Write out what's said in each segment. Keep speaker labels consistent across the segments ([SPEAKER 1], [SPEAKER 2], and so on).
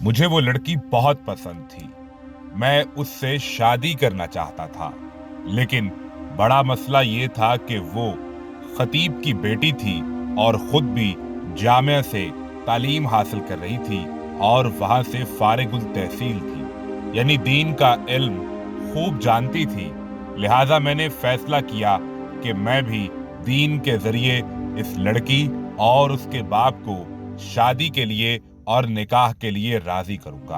[SPEAKER 1] मुझे वो लड़की बहुत पसंद थी। मैं उससे शादी करना चाहता था, लेकिन बड़ा मसला ये था कि वो खतीब की बेटी थी और खुद भी जामिया से तालीम हासिल कर रही थी और वहाँ से फारिगुल तहसील थी, यानी दीन का इल्म खूब जानती थी। लिहाजा मैंने फैसला किया कि मैं भी दीन के जरिए इस लड़की और उसके बाप को शादी के लिए और निकाह के लिए राजी करूंगा।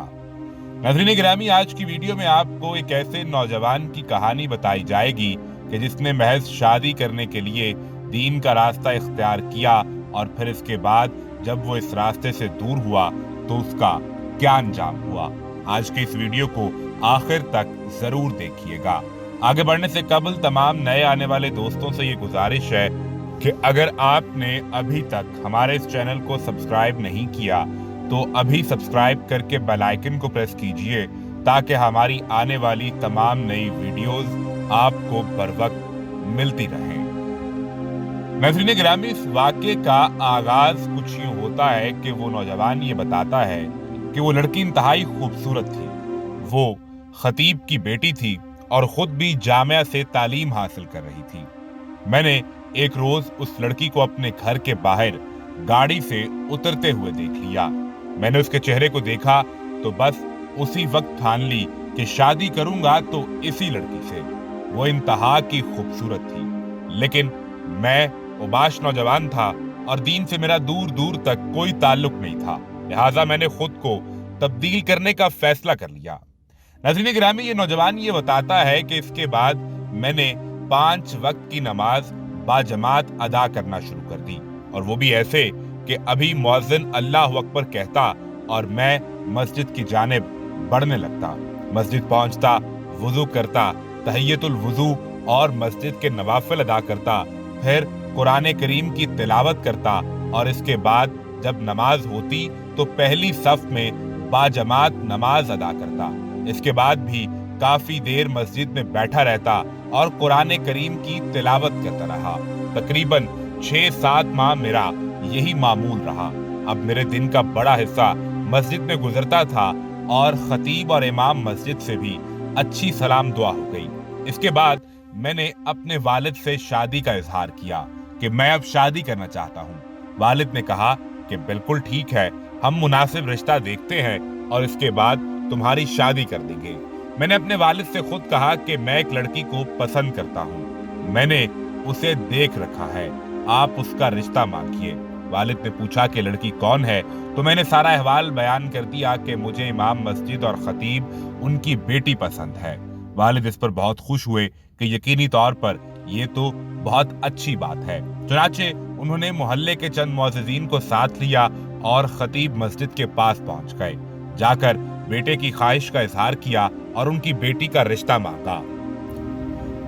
[SPEAKER 1] नाज़रीन गिरामी, आज की वीडियो में आपको एक ऐसे नौजवान की कहानी बताई जाएगी कि जिसने महज शादी करने के लिए दीन का रास्ता इख्तियार किया और फिर इसके बाद जब वो इस रास्ते से दूर हुआ तो उसका क्या अंजाम हुआ। आज के इस वीडियो को आखिर तक जरूर देखिएगा। आगे बढ़ने से कबल तमाम नए आने वाले दोस्तों से ये गुजारिश है कि अगर आपने अभी तक हमारे इस चैनल को सब्सक्राइब नहीं किया तो अभी सब्सक्राइब करके बेल आइकन को प्रेस कीजिए ताकि हमारी आने वाली तमाम नई वीडियोस आपको बर वक्त मिलती रहें। नाज़रीन गिरामी, इस वाक़े का आगाज कुछ यूं होता है कि वो नौजवान ये बताता है कि वो लड़की इंतहाई खूबसूरत थी। वो खतीब की बेटी थी और खुद भी जामिया से तालीम हासिल कर रही थी। मैंने एक रोज उस लड़की को अपने घर के बाहर गाड़ी से उतरते हुए देख लिया। मैंने उसके चेहरे को देखा तो बस उसी वक्त ठान ली कि शादी करूंगा तो इसी लड़की से। वो इंतहा की खूबसूरत थी, लेकिन मैं उबाश नौजवान था और दीन से मेरा दूर दूर तक कोई ताल्लुक नहीं था। लिहाजा मैंने खुद को तब्दील करने का फैसला कर लिया। नाज़रीन गिरामी, ये नौजवान ये बताता है कि इसके बाद मैंने 5 वक्त की नमाज बाजमात अदा करना शुरू कर दी, और वो भी ऐसे कि अभी मुअज्जिन अल्लाह अकबर कहता और मैं मस्जिद की जानिब बढ़ने लगता। मस्जिद पहुंचता, वुजू करता, तहियतुल वुजू और मस्जिद के नवाफिल अदा करता, फिर कुरान करीम की तिलावत करता और इसके बाद जब नमाज होती तो पहली सफ में बाजमात नमाज अदा करता। इसके बाद भी काफी देर मस्जिद में बैठा रहता और कुरान करीम की तिलावत करता रहा। तकरीबन 6-7 माह मेरा यही मामूल रहा। अब मेरे दिन का बड़ा हिस्सा मस्जिद में गुजरता था और खतीब और इमाम मस्जिद से भी अच्छी सलाम दुआ हो गई। इसके बाद मैंने अपने वालिद से शादी का इजहार किया कि मैं अब शादी करना चाहता हूँ। वालिद ने कहा कि बिल्कुल ठीक है, हम मुनासिब रिश्ता देखते हैं और इसके बाद तुम्हारी शादी कर देंगे। मैंने अपने वालिद से खुद कहा कि मैं एक लड़की को पसंद करता हूँ, मैंने उसे देख रखा है, आप उसका रिश्ता मांगिए। वालिद ने पूछा कि लड़की कौन है, तो मैंने सारा अहवाल बयान कर दिया कि मुझे इमाम मस्जिद और खतीब उनकी बेटी पसंद है। वालिद इस पर बहुत खुश हुए कि यकीनी तौर पर ये तो बहुत अच्छी बात है। चुनाचे उन्होंने मोहल्ले के चंद मुअज्जिजीन को साथ लिया और खतीब मस्जिद के पास पहुंच गए। जाकर बेटे की ख्वाहिश का इजहार किया और उनकी बेटी का रिश्ता मांगा।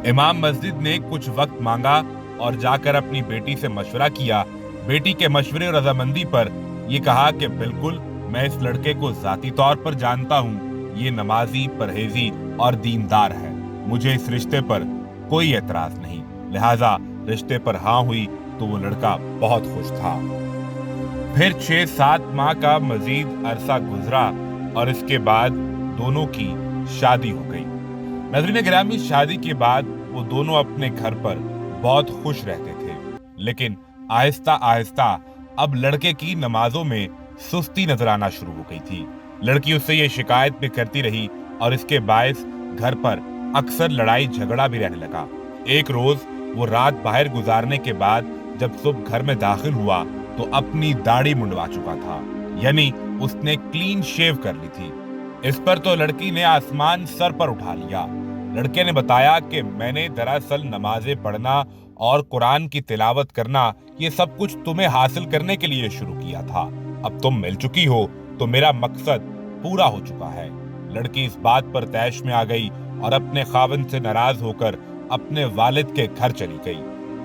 [SPEAKER 1] इमाम मस्जिद ने कुछ वक्त मांगा और जाकर अपनी बेटी से मशवरा किया। बेटी के मशवरे और रजामंदी पर यह कहा कि बिल्कुल, मैं इस लड़के को जाती तौर पर जानता हूँ, ये नमाजी, परहेजी और दीनदार है, मुझे इस रिश्ते पर कोई एतराज नहीं। लिहाजा रिश्ते पर हाँ हुई तो वो लड़का बहुत खुश था। फिर 6-7 माह का मजीद अरसा गुजरा और इसके बाद दोनों की शादी हो गई। नाज़रीन गिरामी, शादी के बाद वो दोनों अपने घर पर बहुत खुश रहते थे, लेकिन आहिस्ता आहिस्ता अब लड़के की नमाजों में सुस्ती नजर आना शुरू हो गई थी। लड़की उससे ये शिकायत भी करती रही और इसके बायस घर पर अक्सर लड़ाई झगड़ा भी रहने लगा। एक रोज वो रात बाहर गुजारने के बाद जब सुबह घर में दाखिल हुआ तो अपनी दाढ़ी मुंडवा चुका था, यानी उसने क्लीन शेव कर ली थी। इस पर तो लड़की ने आसमान सर पर उठा लिया। लड़के ने बताया कि मैंने दरअसल नमाजें पढ़ना और कुरान की तिलावत करना ये सब कुछ तुम्हें हासिल करने के लिए शुरू किया था। अब तुम मिल चुकी हो तो मेरा मकसद पूरा हो चुका है। लड़की इस बात पर तैश में आ गई और अपने खाविंद से नाराज होकर अपने वालिद के घर चली गई।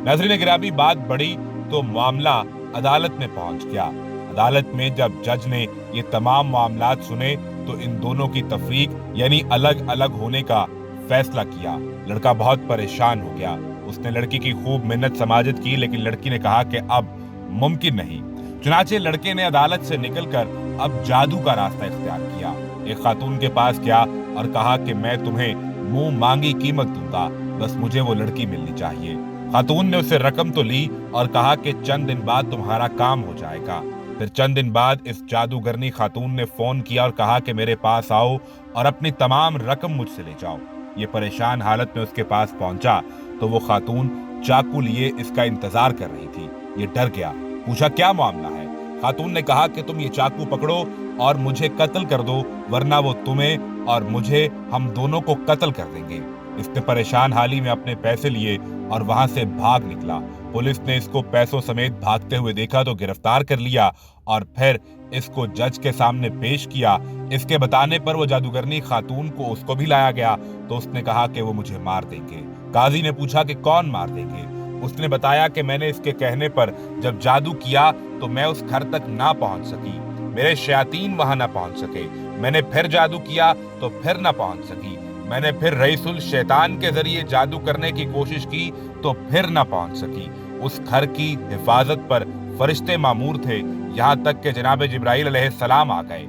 [SPEAKER 1] नाज़रीन गिरामी, बात बढ़ी तो मामला अदालत में पहुंच गया। अदालत में जब जज ने ये तमाम मामलात सुने तो इन दोनों की तफरीक यानी अलग अलग होने का फैसला किया। लड़का बहुत परेशान हो गया। उसने लड़की की खूब मिन्नत समाजत की, लेकिन लड़की ने कहा कि अब मुमकिन नहीं। चुनाचे लड़के ने अदालत से निकलकर अब जादू का रास्ता इख्तियार किया। एक खातून के पास गया और कहा कि मैं तुम्हें मुंह मांगी कीमत दूंगा, बस मुझे वो लड़की मिलनी चाहिए। खातून ने उससे रकम तो ली और कहा कि चंद दिन बाद तुम्हारा काम हो जाएगा। फिर चंद दिन बाद इस जादूगरनी खातून ने फोन किया और कहा कि मेरे पास आओ और अपनी तमाम रकम मुझसे ले जाओ। ये परेशान हालत में उसके पास पहुंचा तो वो खातून चाकू लिए इसका इंतजार कर रही थी। ये डर गया, पूछा क्या मामला है। खातून ने कहा कि तुम ये चाकू पकड़ो और मुझे कत्ल कर दो, वरना वो तुम्हें और मुझे, हम दोनों को कत्ल कर देंगे। इसने परेशान हाली में अपने पैसे लिए और वहां से भाग निकला। पुलिस ने इसको पैसों समेत भागते हुए देखा तो गिरफ्तार कर लिया और फिर इसको जज के सामने पेश किया। इसके बताने पर वो जादूगरनी खातून को उसको भी लाया गया तो उसने कहा कि वो मुझे मार देंगे। काजी ने पूछा कि कौन मार देंगे। उसने बताया कि मैंने इसके कहने पर जब जादू किया तो मैं उस घर तक ना पहुंच सकी, मेरे शयातीन वहां ना पहुंच सके। मैंने फिर जादू किया तो फिर ना पहुंच सकी। मैंने फिर रईसुल शैतान के जरिए जादू करने की कोशिश की तो फिर ना पहुंच सकी। उस घर की हिफाजत पर फरिश्ते मामूर थे, यहाँ तक कि जनाब जिब्राइल अलैहिस्सलाम आ गए।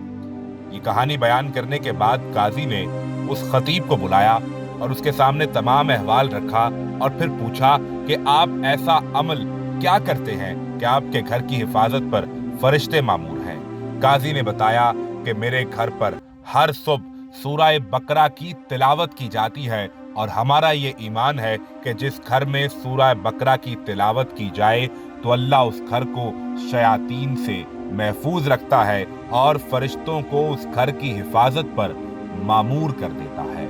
[SPEAKER 1] ये कहानी बयान करने के बाद काजी ने उस खतीब को बुलाया और उसके सामने तमाम अहवाल रखा और फिर पूछा कि आप ऐसा अमल क्या करते हैं कि आपके घर की हिफाजत पर फरिश्ते मामूर हैं। काजी ने बताया कि मेरे घर पर हर सुबह सूरह बकरा की तिलावत की जाती है और हमारा ये ईमान है कि जिस घर में सूरह बकरा की तिलावत की जाए तो अल्लाह उस घर को शयातीन से महफूज रखता है और फरिश्तों को उस घर की हिफाजत पर मामूर कर देता है।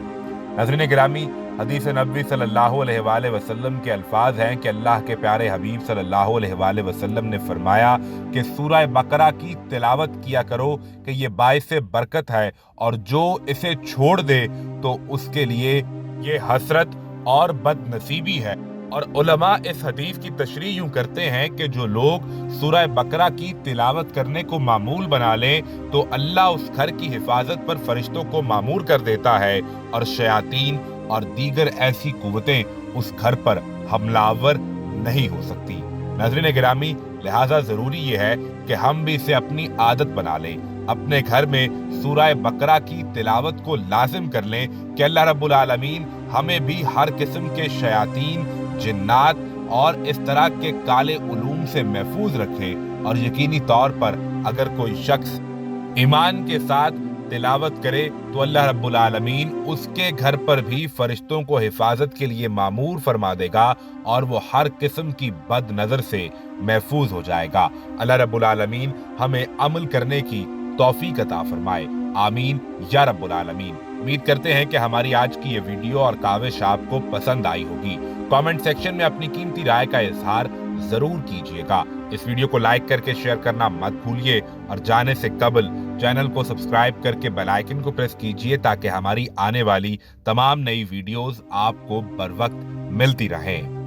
[SPEAKER 1] नाज़रीन गिरामी, हदीस नबवी सल्लल्लाहु अलैहि वसल्लम के अल्फाज हैं कि अल्लाह के प्यारे हबीब सल्लल्लाहु अलैहि वसल्लम ने फरमाया कि सूरह बकरा की तिलावत किया करो कि ये बाइसे बरकत है और जो इसे छोड़ दे तो उसके लिए ये हसरत और बदनसीबी है। और उलमा इस हदीस की तशरीह यूं करते हैं कि जो लोग सूरह बकरा की तिलावत करने को मामूल बना लें तो अल्लाह उस घर की हिफाजत पर फरिश्तों को मामूर कर देता है और शयातीन और दीगर ऐसी कुव्वतें उस घर पर हमलावर नहीं हो सकती। नाज़रीन गिरामी, लिहाजा जरूरी ये है कि हम भी इसे अपनी आदत बना लें, अपने घर में सूरह बकरा की तिलावत को लाजिम कर लें कि अल्लाह रब्बुल आलमीन हमें भी हर किस्म के शयातीन, जिन्नात और इस तरह के काले उलूम से महफूज रखे। और यकीनी तौर पर अगर कोई शख्स ईमान के साथ तिलावत करे तो अल्लाह रब्बुल आलमीन उसके घर पर भी फरिश्तों को हिफाजत के लिए मामूर फरमा देगा और वो हर किस्म की बद नजर से महफूज हो जाएगा। अल्लाह रब्बुल आलमीन हमें अमल करने की तौफीक अता फरमाए, आमीन या रब्बुल आलमीन। उम्मीद करते हैं कि हमारी आज की ये वीडियो और काविश आपको पसंद आई होगी। कमेंट सेक्शन में अपनी कीमती राय का इजहार जरूर कीजिएगा। इस वीडियो को लाइक करके शेयर करना मत भूलिए और जाने से कबल चैनल को सब्सक्राइब करके बेल आइकन को प्रेस कीजिए ताकि हमारी आने वाली तमाम नई वीडियोस आपको बर वक्त मिलती रहें।